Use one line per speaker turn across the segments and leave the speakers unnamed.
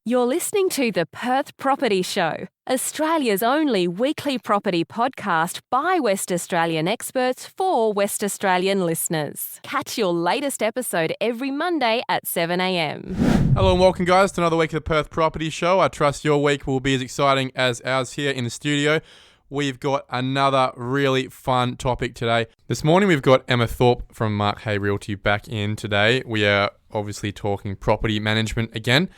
You're listening to the Perth Property Show, Australia's only weekly property podcast by West Australian experts for West Australian listeners. Catch your latest episode every Monday at 7 a.m.
Hello and welcome, guys, to another week of the Perth Property Show. I trust your week will be as exciting as ours here in the studio. We've got another really fun topic today. This morning we've got Emma Thorpe from Mark Hay Realty back in today. We are obviously talking property management again.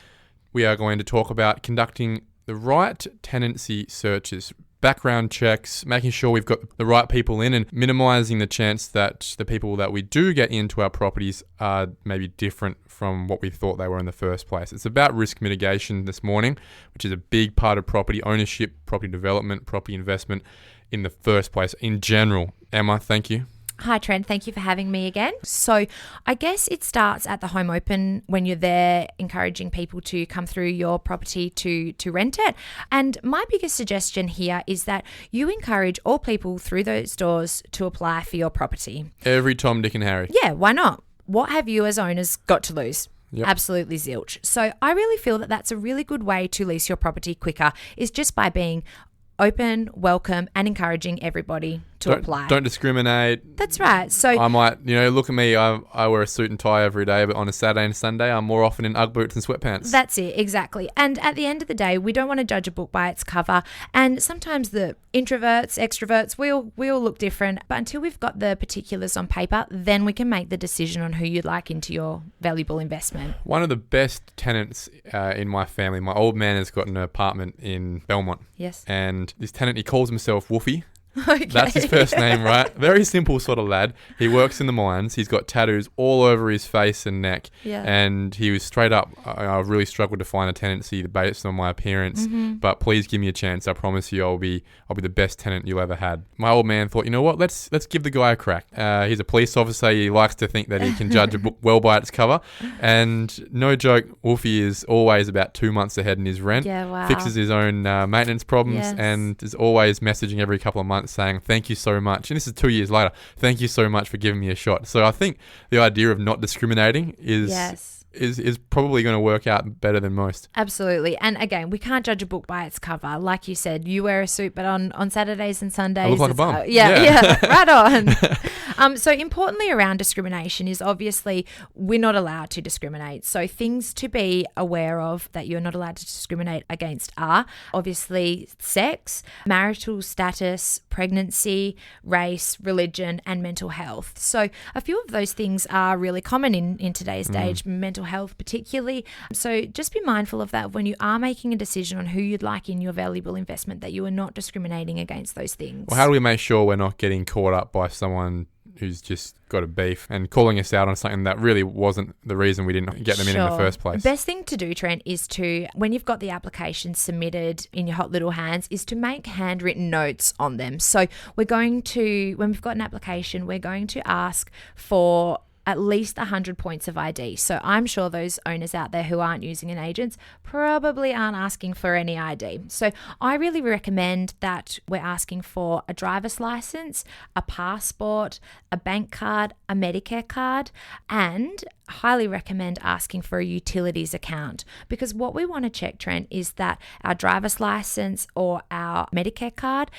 We are going to talk about conducting the right tenancy searches, background checks, making sure we've got the right people in and minimizing the chance that the people that we do get into our properties are maybe different from what we thought they were in the first place. It's about risk mitigation this morning, which is a big part of property ownership, property development, property investment in the first place in general. Emma, thank you.
Hi Trent, thank you for having me again. So I guess it starts at the home open when you're there encouraging people to come through your property to rent it. And my biggest suggestion here is that you encourage all people through those doors to apply for your property.
Every Tom, Dick and Harry.
Yeah, why not? What have you as owners got to lose?
Yep.
Absolutely zilch. So I really feel that that's a really good way to lease your property quicker, is just by being open, welcome, and encouraging everybody to apply.
Don't discriminate.
That's right. So
I might, look at me. I wear a suit and tie every day, but on a Saturday and Sunday, I'm more often in Ugg boots and sweatpants.
That's it, exactly. And at the end of the day, we don't want to judge a book by its cover. And sometimes the introverts, extroverts, we all look different. But until we've got the particulars on paper, then we can make the decision on who you'd like into your valuable investment.
One of the best tenants in my family, my old man has got an apartment in Belmont.
Yes.
And this tenant, he calls himself Woofy.
Okay.
That's his first name, right? Very simple sort of lad. He works in the mines. He's got tattoos all over his face and neck.
Yeah.
And he was straight up, I've really struggled to find a tenancy based on my appearance.
Mm-hmm.
But please give me a chance. I promise you I'll be the best tenant you ever had. My old man thought, you know what? Let's give the guy a crack. He's a police officer. He likes to think that he can judge a book well by its cover. And no joke, Wolfie is always about 2 months ahead in his rent.
Yeah, wow.
Fixes his own maintenance problems.
Yes.
And is always messaging every couple of months saying, thank you so much. And this is 2 years later. Thank you so much for giving me a shot. So I think the idea of not discriminating is probably going to work out better than most.
Absolutely. And again, we can't judge a book by its cover. Like you said, you wear a suit, but on Saturdays and Sundays...
I look like a bum.
Yeah, right on. So importantly around discrimination is obviously we're not allowed to discriminate. So things to be aware of that you're not allowed to discriminate against are obviously sex, marital status, pregnancy, race, religion, and mental health. So a few of those things are really common in today's stage, mental health particularly. So just be mindful of that when you are making a decision on who you'd like in your valuable investment, that you are not discriminating against those things.
Well, how do we make sure we're not getting caught up by someone who's just got a beef and calling us out on something that really wasn't the reason we didn't get them in the first place?
The best thing to do, Trent, is to, when you've got the application submitted in your hot little hands, is to make handwritten notes on them. So when we've got an application, we're going to ask for at least 100 points of ID. So I'm sure those owners out there who aren't using an agent probably aren't asking for any ID. So I really recommend that we're asking for a driver's license, a passport, a bank card, a Medicare card, and highly recommend asking for a utilities account, because what we want to check, Trent, is that our driver's license or our Medicare card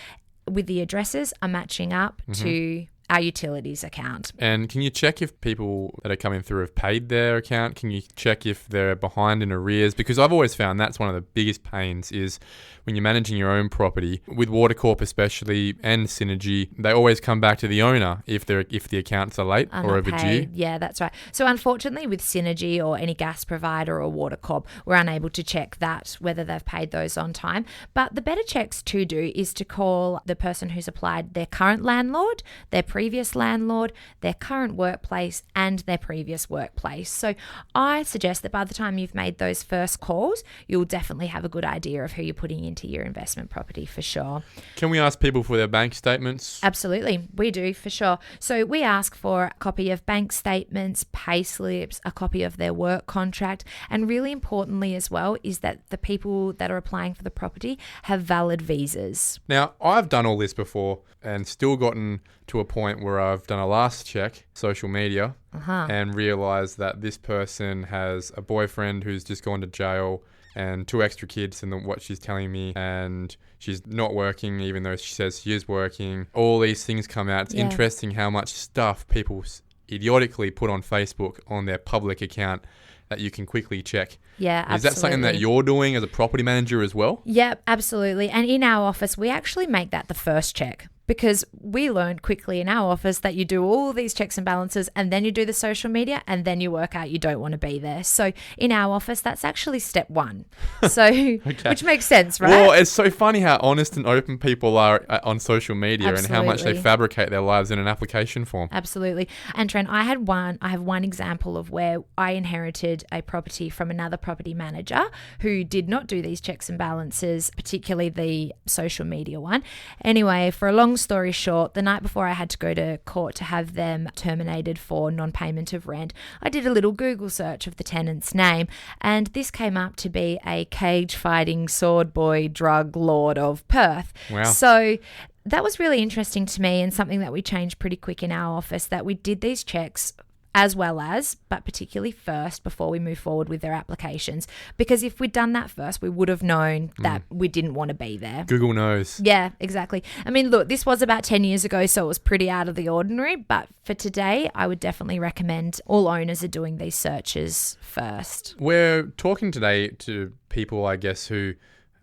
with the addresses are matching up to our utilities account.
And can you check if people that are coming through have paid their account? Can you check if they're behind in arrears? Because I've always found that's one of the biggest pains is when you're managing your own property, with Watercorp especially and Synergy, they always come back to the owner if the accounts are late or overdue.
Paid. Yeah, that's right. So unfortunately with Synergy or any gas provider or Watercorp, we're unable to check that, whether they've paid those on time. But the better checks to do is to call the person who's applied their current landlord, their previous landlord, their current workplace, and their previous workplace. So I suggest that by the time you've made those first calls, you'll definitely have a good idea of who you're putting into your investment property for sure.
Can we ask people for their bank statements?
Absolutely, we do for sure. So we ask for a copy of bank statements, pay slips, a copy of their work contract, and really importantly as well is that the people that are applying for the property have valid visas.
Now, I've done all this before and still gotten to a point where I've done a last check, social media, and realised that this person has a boyfriend who's just gone to jail and 2 extra kids than what she's telling me, and she's not working even though she says she is working. All these things come out. It's interesting how much stuff people idiotically put on Facebook on their public account that you can quickly check.
Yeah, absolutely.
Is that something that you're doing as a property manager as well?
Yeah, absolutely. And in our office, we actually make that the first check, because we learned quickly in our office that you do all these checks and balances and then you do the social media and then you work out you don't want to be there. So in our office, that's actually step 1. So, which makes sense, right?
Well, it's so funny how honest and open people are on social media.
Absolutely.
And how much they fabricate their lives in an application form.
Absolutely. And Trent, I have one example of where I inherited a property from another property manager who did not do these checks and balances, particularly the social media one. Anyway, for a long story short, the night before I had to go to court to have them terminated for non-payment of rent, I did a little Google search of the tenant's name, and this came up to be a cage-fighting sword boy drug lord of Perth.
Wow.
So that was really interesting to me, and something that we changed pretty quick in our office, that we did these checks as well as, but particularly first, before we move forward with their applications. Because if we'd done that first, we would have known that we didn't want to be there.
Google knows.
Yeah, exactly. I mean, look, this was about 10 years ago, so it was pretty out of the ordinary. But for today, I would definitely recommend all owners are doing these searches first.
We're talking today to people, I guess, who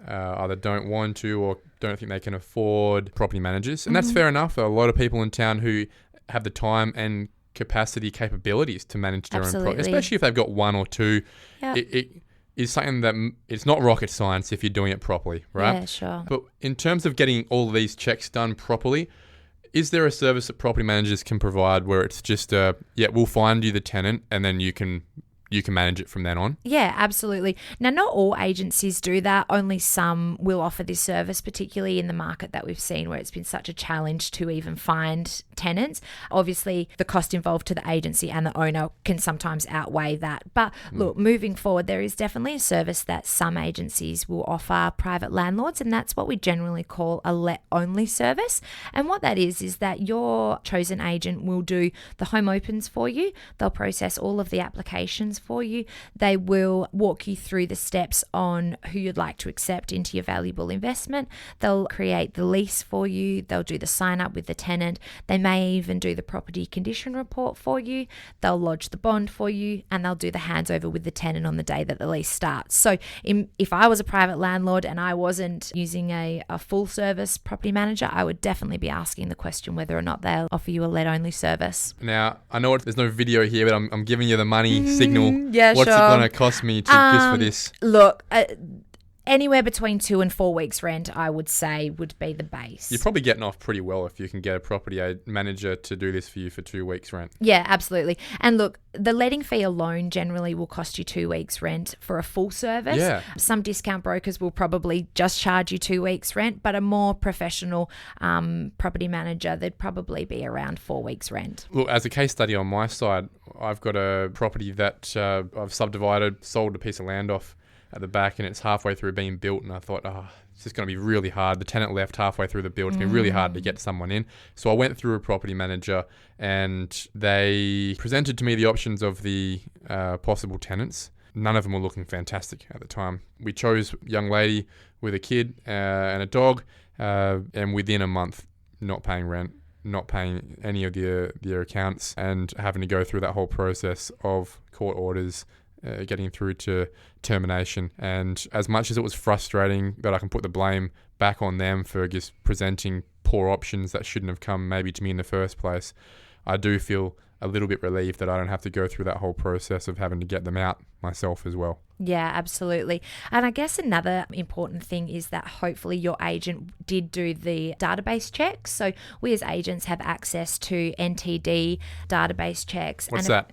either don't want to or don't think they can afford property managers. And that's fair enough. There are a lot of people in town who have the time and capabilities to manage their own property, especially if they've got 1 or 2.
Yep.
It is something that it's not rocket science if you're doing it properly, right?
Yeah, sure.
But in terms of getting all of these checks done properly, is there a service that property managers can provide where it's just we'll find you the tenant and then you can manage it from then on?
Yeah, absolutely. Now, not all agencies do that. Only some will offer this service, particularly in the market that we've seen where it's been such a challenge to even find tenants. Obviously, the cost involved to the agency and the owner can sometimes outweigh that. But look, moving forward, there is definitely a service that some agencies will offer private landlords, and that's what we generally call a let-only service. And what that is that your chosen agent will do the home opens for you. They'll process all of the applications for you. They will walk you through the steps on who you'd like to accept into your valuable investment. They'll create the lease for you. They'll do the sign up with the tenant. They may even do the property condition report for you. They'll lodge the bond for you, and they'll do the handover with the tenant on the day that the lease starts. So if I was a private landlord and I wasn't using a full service property manager, I would definitely be asking the question whether or not they'll offer you a let only service.
Now, I know there's no video here, but I'm giving you the money signal.
Yeah,
What's
sure.
it going to cost me just for this?
Look, anywhere between 2 and 4 weeks rent, I would say, would be the base.
You're probably getting off pretty well if you can get a property manager to do this for you for 2 weeks rent.
Yeah, absolutely. And look, the letting fee alone generally will cost you 2 weeks rent for a full service.
Yeah.
Some discount brokers will probably just charge you 2 weeks rent, but a more professional property manager, they'd probably be around 4 weeks rent.
Look, as a case study on my side, I've got a property that I've subdivided, sold a piece of land off at the back, and it's halfway through being built, and I thought, it's just going to be really hard. The tenant left halfway through the build. It's been really hard to get someone in. So I went through a property manager, and they presented to me the options of the possible tenants. None of them were looking fantastic at the time. We chose a young lady with a kid and a dog, and within a month, not paying rent, not paying any of their accounts, and having to go through that whole process of court orders, getting through to termination. And as much as it was frustrating that I can put the blame back on them for just presenting poor options that shouldn't have come maybe to me in the first place, I do feel a little bit relieved that I don't have to go through that whole process of having to get them out myself as well.
Yeah, absolutely. And I guess another important thing is that hopefully your agent did do the database checks. So we as agents have access to NTD database checks.
What's that?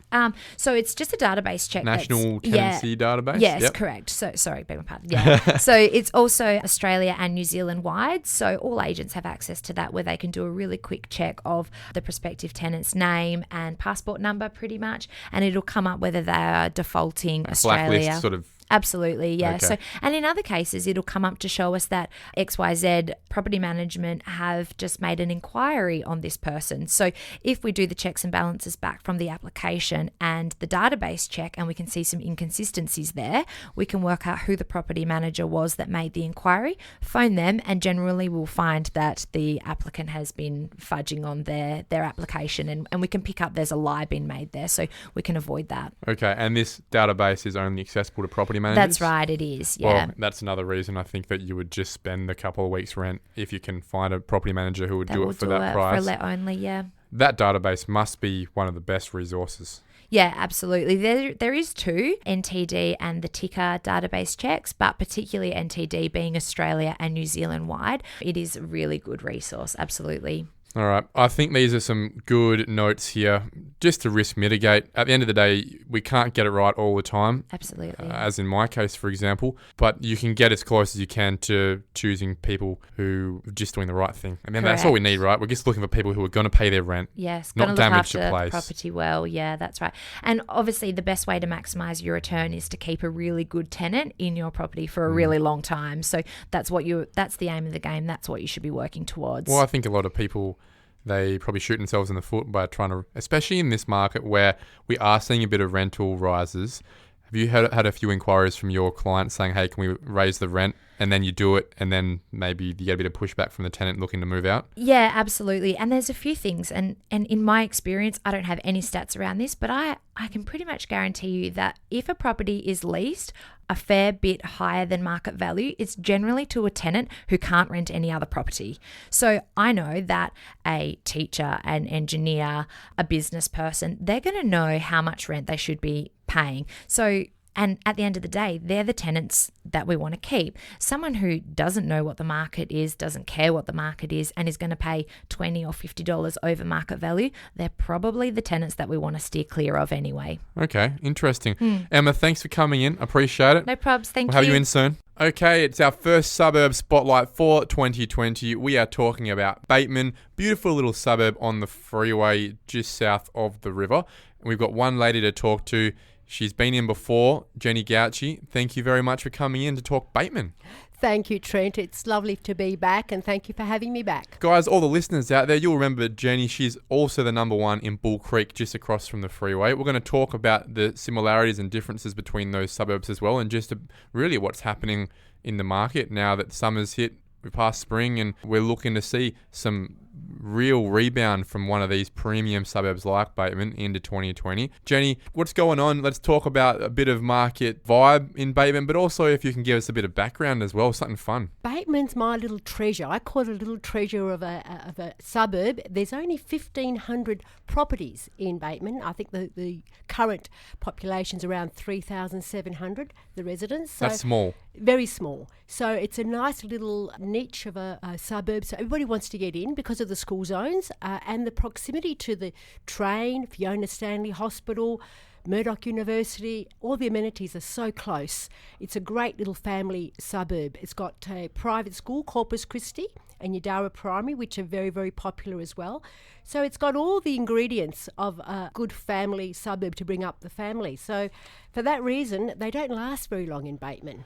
So it's just a database check.
National Tenancy database?
Yes,
Yep.
correct. So sorry, beg my pardon. Yeah. So it's also Australia and New Zealand wide. So all agents have access to that, where they can do a really quick check of the prospective tenant's name and passport number pretty much. And it'll come up whether they are defaulting Australia.
Blacklist sort of
Absolutely, yeah.
Okay.
So, and in other cases, it'll come up to show us that XYZ property management have just made an inquiry on this person. So if we do the checks and balances back from the application and the database check, and we can see some inconsistencies there, we can work out who the property manager was that made the inquiry, phone them, and generally we'll find that the applicant has been fudging on their application, and we can pick up there's a lie being made there, so we can avoid that.
Okay, and this database is only accessible to property managers?
That's right, it is, yeah.
Well, that's another reason I think that you would just spend a couple of weeks' rent if you can find a property manager who would do it for that price.
For let only, yeah.
That database must be one of the best resources.
Yeah, absolutely. There is two, NTD and the ticker database checks, but particularly NTD being Australia and New Zealand wide, it is a really good resource, absolutely.
All right. I think these are some good notes here just to risk mitigate. At the end of the day, we can't get it right all the time.
Absolutely.
As in my case, for example. But you can get as close as you can to choosing people who are just doing the right thing. I mean, that's all we need, right? We're just looking for people who are going to pay their rent.
Yes.
Not damage the place.
Property well. Yeah, that's right. And obviously the best way to maximise your return is to keep a really good tenant in your property for a really long time. So that's the aim of the game. That's what you should be working towards.
Well, I think a lot of people, they probably shoot themselves in the foot by trying to, especially in this market where we are seeing a bit of rental rises. Have you had a few inquiries from your clients saying, hey, can we raise the rent? And then you do it, and then maybe you get a bit of pushback from the tenant looking to move out?
Yeah, absolutely. And there's a few things. And in my experience, I don't have any stats around this, but I can pretty much guarantee you that if a property is leased a fair bit higher than market value, it's generally to a tenant who can't rent any other property. So I know that a teacher, an engineer, a business person, they're going to know how much rent they should be paying. So, and at the end of the day, they're the tenants that we want to keep. Someone who doesn't know what the market is, doesn't care what the market is, and is going to pay $20 or $50 over market value, they're probably the tenants that we want to steer clear of anyway.
Okay, interesting. Emma, thanks for coming in. Appreciate it.
No probs. Thank you.
We'll have you in soon. Okay, it's our first suburb spotlight for 2020. We are talking about Bateman, beautiful little suburb on the freeway just south of the river. And we've got one lady to talk to. She's been in before, Jenny Gauci. Thank you very much for coming in to talk Bateman.
Thank you, Trent. It's lovely to be back, and thank you for having me back.
Guys, all the listeners out there, you'll remember Jenny. She's also the number one in Bull Creek, just across from the freeway. We're going to talk about the similarities and differences between those suburbs as well, and just really what's happening in the market now that summer's hit. We're past spring, and we're looking to see some real rebound from one of these premium suburbs like Bateman into 2020. Jenny, what's going on? Let's talk about a bit of market vibe in Bateman, but also if you can give us a bit of background as well, something fun.
Bateman's my little treasure. I call it a little treasure of a suburb. There's only 1,500 properties in Bateman. I think the current population's around 3,700, the residents. So
that's small.
Very small. So it's a nice little niche of a suburb. So everybody wants to get in because of the school zones and the proximity to the train, Fiona Stanley Hospital, Murdoch University. All the amenities are so close. It's a great little family suburb. It's got a private school, Corpus Christi, and Yadara Primary, which are very, very popular as well. So it's got all the ingredients of a good family suburb to bring up the family. So for that reason, they don't last very long in Bateman.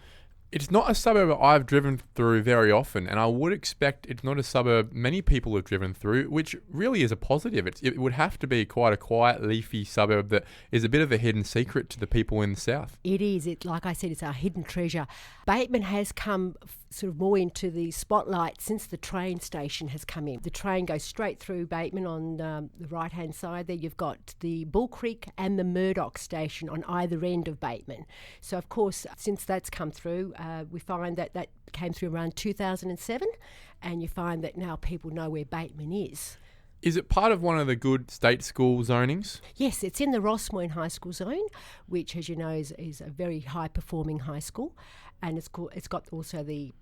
It's not a suburb I've driven through very often, and I would expect it's not a suburb many people have driven through, which really is a positive. It would have to be quite a quiet, leafy suburb that is a bit of a hidden secret to the people in the south.
It is. Like I said, it's our hidden treasure. Bateman has come sort of more into the spotlight since the train station has come in. The train goes straight through Bateman on the right-hand side there. You've got the Bull Creek and the Murdoch station on either end of Bateman. So, of course, since that's come through, we find that came through around 2007, and you find that now people know where Bateman is.
Is it part of one of the good state school zonings?
Yes, it's in the Rossmoyne High School zone, which, as you know, is a very high-performing high school. And it's got also the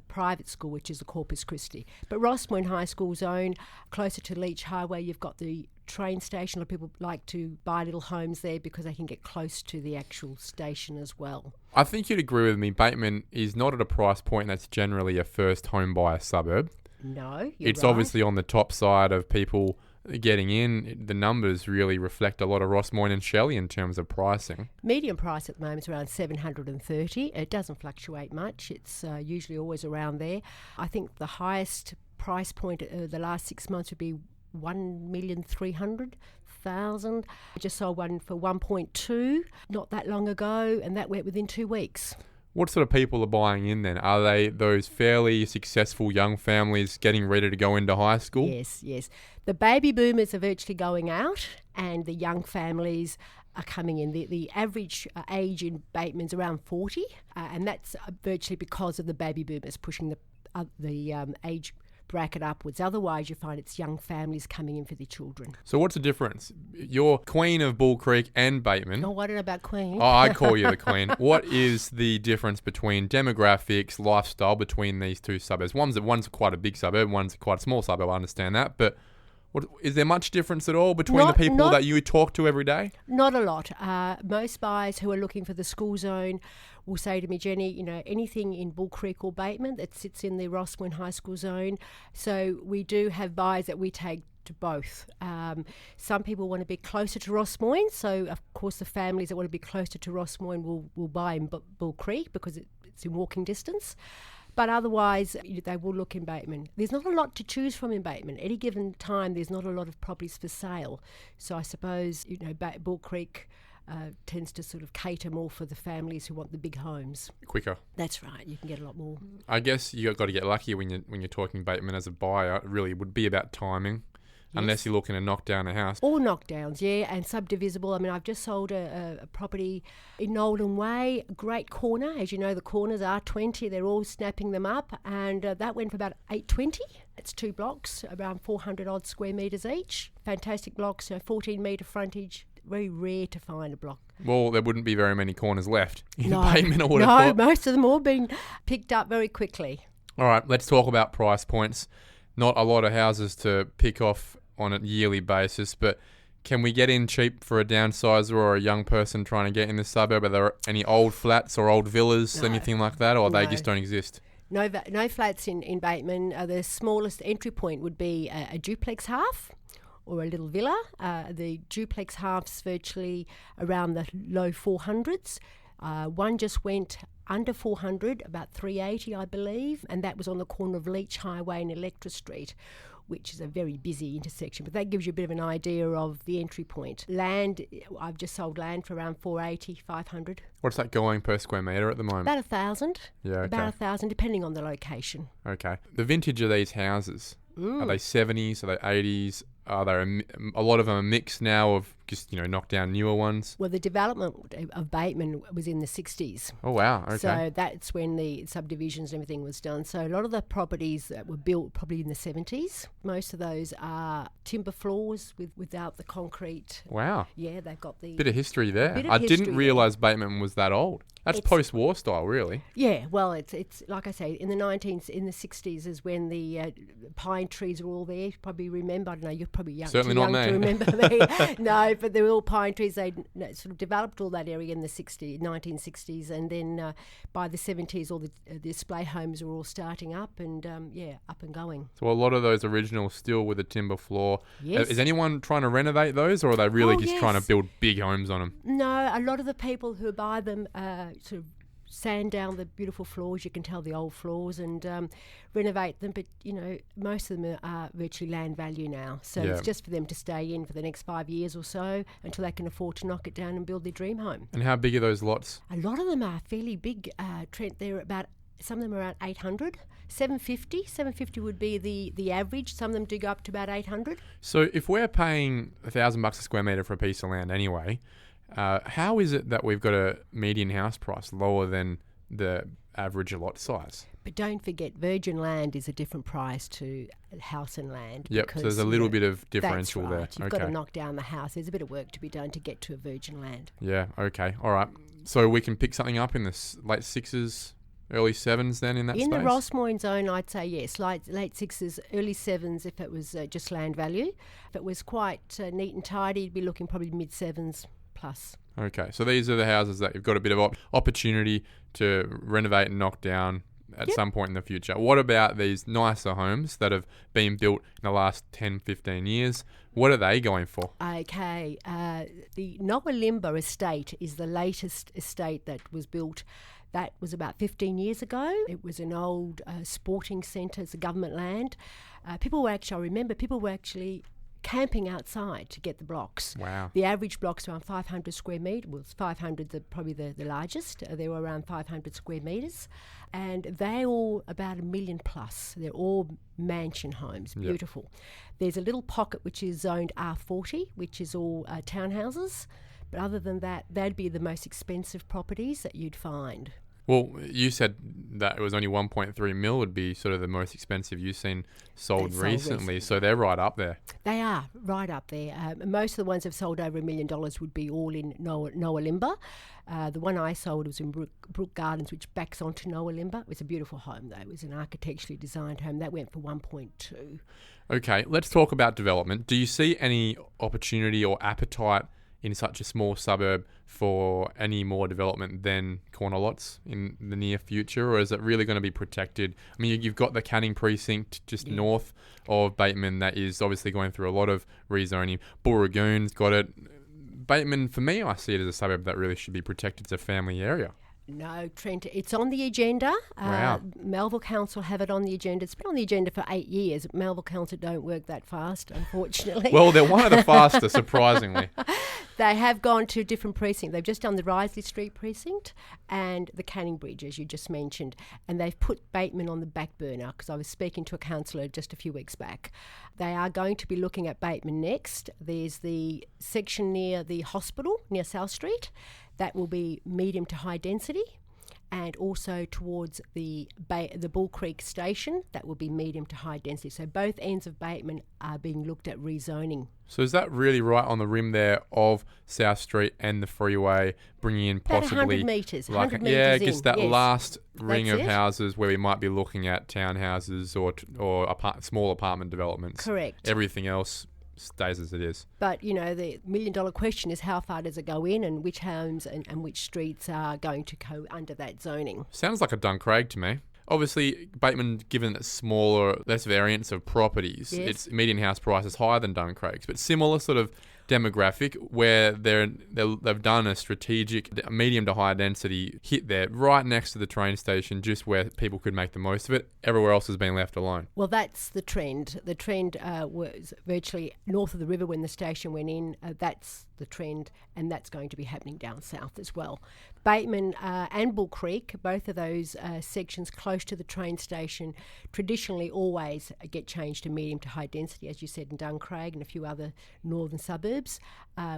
private school, which is the Corpus Christi. But Rossmoyne High School zone, closer to Leach Highway, you've got the train station. A lot of people like to buy little homes there because they can get close to the actual station as well.
I think you'd agree with me. Bateman is not at a price point that's generally a first home buyer suburb.
No,
it's
right.
Obviously on the top side of people getting in, the numbers really reflect a lot of Ross, Moyne and Shelley in terms of pricing.
Median price at the moment is around $730. It doesn't fluctuate much. It's usually always around there. I think the highest price point the last 6 months would be $1,300,000. I just sold one for 1.2 not that long ago, and that went within 2 weeks.
What sort of people are buying in then? Are they those fairly successful young families getting ready to go into high school?
Yes. The baby boomers are virtually going out, and the young families are coming in. The average age in Bateman's around 40, and that's virtually because of the baby boomers pushing the age bracket upwards. Otherwise, you find it's young families coming in for their children.
So what's the difference? You're queen of Bull Creek and Bateman.
Oh, I don't know about queen.
Oh, I call you the queen. What is the difference between demographics, lifestyle between these two suburbs? One's quite a big suburb, one's quite a small suburb, I understand that. But is there much difference at all between the people that you talk to every day?
Not a lot. Most buyers who are looking for the school zone will say to me, Jenny, anything in Bull Creek or Bateman that sits in the Ross Moyne High School zone. So we do have buyers that we take to both. Some people want to be closer to Ross Moyne, so of course the families that want to be closer to Ross Moyne will buy in Bull Creek because it's in walking distance. But otherwise, they will look in Bateman. There's not a lot to choose from in Bateman. Any given time, there's not a lot of properties for sale. So I suppose, Bull Creek tends to sort of cater more for the families who want the big homes.
Quicker.
That's right. You can get a lot more.
I guess you've got to get lucky when you're talking Bateman as a buyer. It really would be about timing. Yes. Unless you're looking to knock down a house.
Or knockdowns, yeah, and subdivisible. I mean, I've just sold a property in Nolden Way, great corner. As you know, the corners are 20. They're all snapping them up, and that went for about $820. It's 2 blocks, around 400 odd square metres each. Fantastic blocks, 14 metre frontage. Very rare to find a block.
Well, there wouldn't be very many corners left in Bateman, I would have thought.
No, most of them all been picked up very quickly.
All right, let's talk about price points. Not a lot of houses to pick off on a yearly basis, but can we get in cheap for a downsizer or a young person trying to get in the suburb? Are there any old flats or old villas, anything like that, or they just don't exist?
No flats in Bateman. The smallest entry point would be a duplex half or a little villa. The duplex half's virtually around the low 400s. One just went under 400, about 380, I believe, and that was on the corner of Leach Highway and Electra Street, which is a very busy intersection. But that gives you a bit of an idea of the entry point. Land, I've just sold land for around 480, 500.
What's that going per square metre at the moment?
About 1,000.
Yeah, okay.
About 1,000, depending on the location.
Okay. The vintage of these houses, are they 70s, are they 80s? Are there a lot of them are mixed now of just, knock down newer ones?
Well, the development of Bateman was in the 60s.
Oh, wow. Okay.
So that's when the subdivisions and everything was done. So a lot of the properties that were built probably in the 70s, most of those are timber floors without the concrete.
Wow.
Yeah, they've got the...
Bit of history there. I didn't realise Bateman was that old. That's post-war style, really.
Yeah, well, it's like I say, in the 60s is when the pine trees were all there. You probably remember. I don't know, you're probably
Certainly
too young
not
to
me.
remember me. No, but they were all pine trees. They sort of developed all that area in the 1960s, and then by the 70s, all the display homes were all starting up and up and going.
So a lot of those originals still with a timber floor.
Yes.
Is anyone trying to renovate those, or are they really just trying to build big homes on them?
No, a lot of the people who buy them sort of sand down the beautiful floors, you can tell the old floors, and renovate them, but most of them are virtually land value now, so it's just for them to stay in for the next 5 years or so until they can afford to knock it down and build their dream home.
And how big are those lots?
A lot of them are fairly big, Trent. They're about, some of them are around 800, 750 would be the average. Some of them do go up to about 800.
So if we're paying $1,000 a square metre for a piece of land anyway, how is it that we've got a median house price lower than the average lot size?
But don't forget, virgin land is a different price to house and land.
Yep, so there's a little bit of differential there.
You've got to knock down the house. There's a bit of work to be done to get to a virgin land.
Yeah, okay, all right. So we can pick something up in the late 6s, early 7s then in that space?
In the Ross Moyne zone, I'd say yes, late 6s, early 7s if it was just land value. If it was quite neat and tidy, you'd be looking probably mid 7s plus.
Okay, so these are the houses that you've got a bit of opportunity to renovate and knock down at some point in the future. What about these nicer homes that have been built in the last 10, 15 years? What are they going for?
Okay, the Nowalimba estate is the latest estate that was built. That was about 15 years ago. It was an old sporting centre. It's a government land. I remember people were actually camping outside to get the blocks.
Wow.
The average block's around 500 square metres. Well, it's 500, probably the largest. They were around 500 square metres. And they're all about $1 million plus. They're all mansion homes, beautiful. There's a little pocket which is zoned R40, which is all townhouses. But other than that, that'd be the most expensive properties that you'd find.
Well, you said that it was only 1.3 mil would be sort of the most expensive you've seen sold recently. So they're right up there.
They are right up there. Most of the ones that have sold over $1 million would be all in Nowalimba. The one I sold was in Brook Gardens, which backs onto Nowalimba. It was a beautiful home, though. It was an architecturally designed home. That went for 1.2.
Okay, let's talk about development. Do you see any opportunity or appetite in such a small suburb for any more development than corner lots in the near future, or is it really going to be protected? I mean, you've got the Canning precinct just north of Bateman that is obviously going through a lot of rezoning. Burragoon's got it. Bateman, for me, I see it as a suburb that really should be protected. It's a family area.
No, Trent, it's on the agenda.
Wow.
Melville Council have it on the agenda. It's been on the agenda for 8 years. Melville Council don't work that fast, unfortunately.
Well, they're one of the fastest, surprisingly.
They have gone to different precincts. They've just done the Risley Street precinct and the Canning Bridge, as you just mentioned. And they've put Bateman on the back burner because I was speaking to a councillor just a few weeks back. They are going to be looking at Bateman next. There's the section near the hospital, near South Street. That will be medium to high density, and also towards the Bull Creek station, that will be medium to high density. So both ends of Bateman are being looked at rezoning.
So is that really right on the rim there of South Street and the freeway, bringing in possibly...
About 100 metres,
just that last ring
That's
of houses where we might be looking at townhouses or small apartment developments.
Correct.
Everything else stays as it is.
But, the $1 million question is how far does it go in and which homes and which streets are going to go under that zoning.
Sounds like a Duncraig to me. Obviously, Bateman, given that smaller, less variance of properties, its median house price is higher than Duncraig's, but similar sort of demographic where they've done a strategic medium to high density hit there right next to the train station, just where people could make the most of it. Everywhere else has been left alone.
Well, that's the trend. The trend was virtually north of the river when the station went in. That's the trend, and that's going to be happening down south as well. Bateman and Bull Creek, both of those sections close to the train station, traditionally always get changed to medium to high density, as you said, in Duncraig and a few other northern suburbs.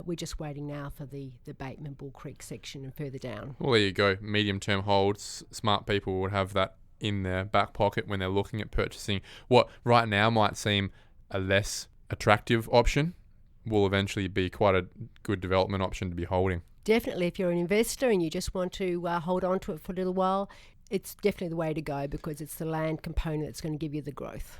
We're just waiting now for the Bateman Bull Creek section and further down.
Well, there you go. Medium-term holds. Smart people would have that in their back pocket when they're looking at purchasing what right now might seem a less attractive option will eventually be quite a good development option to be holding.
Definitely, if you're an investor and you just want to hold on to it for a little while, it's definitely the way to go because it's the land component that's going to give you the growth.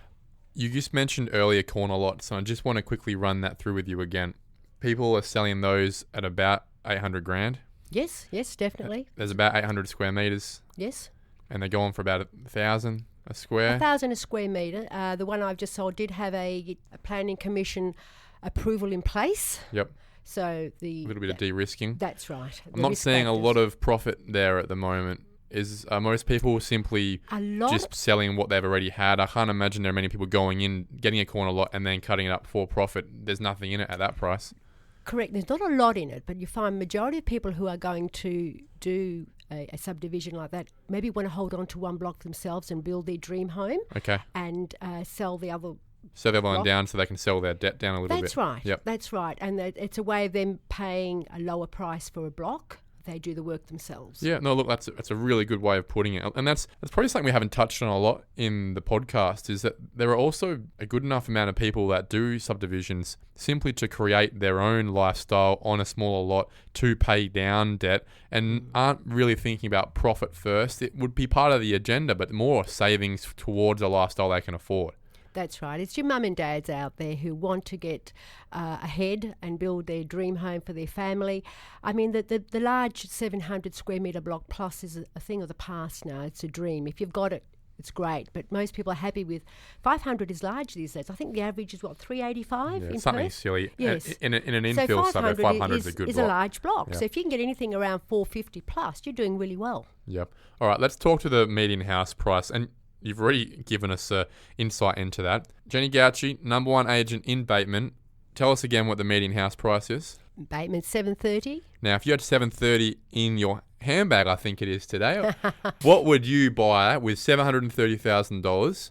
You just mentioned earlier corner lots, so I just want to quickly run that through with you again. People are selling those at about $800,000.
Yes, definitely.
There's about 800 square metres.
Yes.
And they're going for about 1,000 a square.
1,000 a square metre. The one I've just sold did have a planning commission approval in place.
Yep.
So
a little bit of de-risking.
That's right.
I'm not seeing a lot of profit there at the moment. Are most people simply just selling what they've already had? I can't imagine there are many people going in, getting a corner lot and then cutting it up for profit. There's nothing in it at that price.
Correct. There's not a lot in it, but you find majority of people who are going to do a subdivision like that maybe want to hold on to one block themselves and build their dream home.
Okay.
And sell the other.
So they're lying down so they can sell their debt down a little bit.
That's right.
Yep.
That's right. And it's a way of them paying a lower price for a block. They do the work themselves.
Yeah, no, look, that's a really good way of putting it. And that's probably something we haven't touched on a lot in the podcast, is that there are also a good enough amount of people that do subdivisions simply to create their own lifestyle on a smaller lot to pay down debt and aren't really thinking about profit first. It would be part of the agenda, but more savings towards a lifestyle they can afford.
That's right. It's your mum and dads out there who want to get ahead and build their dream home for their family. I mean, the large 700 square metre block plus is a thing of the past now. It's a dream. If you've got it, it's great. But most people are happy with 500 is large these days. I think the average is, 385 in
something
Perth?
silly.
Yes.
In an infill suburb, 500 is a good
is
block.
a large block.
Yep.
So if you can get anything around 450 plus, you're doing really well.
Yep. All right, let's talk to the median house price. And you've already given us insight into that. Jenny Gauci, number one agent in Bateman. Tell us again what the median house price is.
Bateman, 730.
Now, if you had 730 in your handbag, I think it is today, what would you buy with $730,000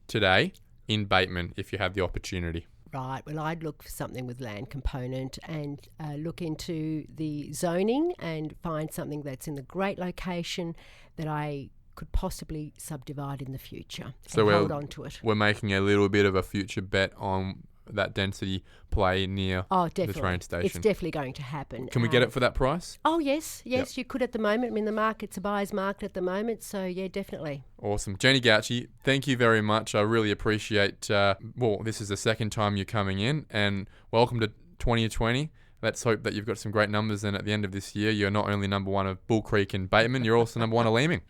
today in Bateman if you had the opportunity?
Right. Well, I'd look for something with land component and look into the zoning and find something that's in the great location that I could possibly subdivide in the future.
So
and hold on to it.
We're making a little bit of a future bet on that density play near the train station.
It's definitely going to happen.
Can we get it for that price?
Oh, yes. Yes, you could at the moment. I mean, the market's a buyer's market at the moment. So, yeah, definitely.
Awesome. Jenny Gauci, thank you very much. I really appreciate, this is the second time you're coming in, and welcome to 2020. Let's hope that you've got some great numbers, and at the end of this year, you're not only number one of Bull Creek and Bateman, you're also number one of Leeming.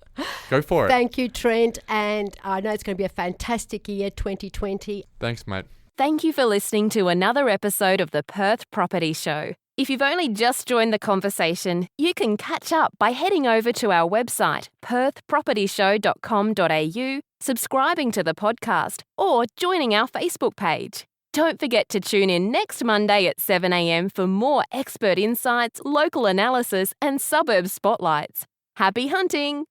Go for it.
Thank you, Trent, and I know it's going to be a fantastic year, 2020.
Thanks, mate.
Thank you for listening to another episode of the Perth Property Show. If you've only just joined the conversation, you can catch up by heading over to our website, perthpropertyshow.com.au, subscribing to the podcast, or joining our Facebook page. Don't forget to tune in next Monday at 7 a.m. for more expert insights, local analysis, and suburb spotlights. Happy hunting!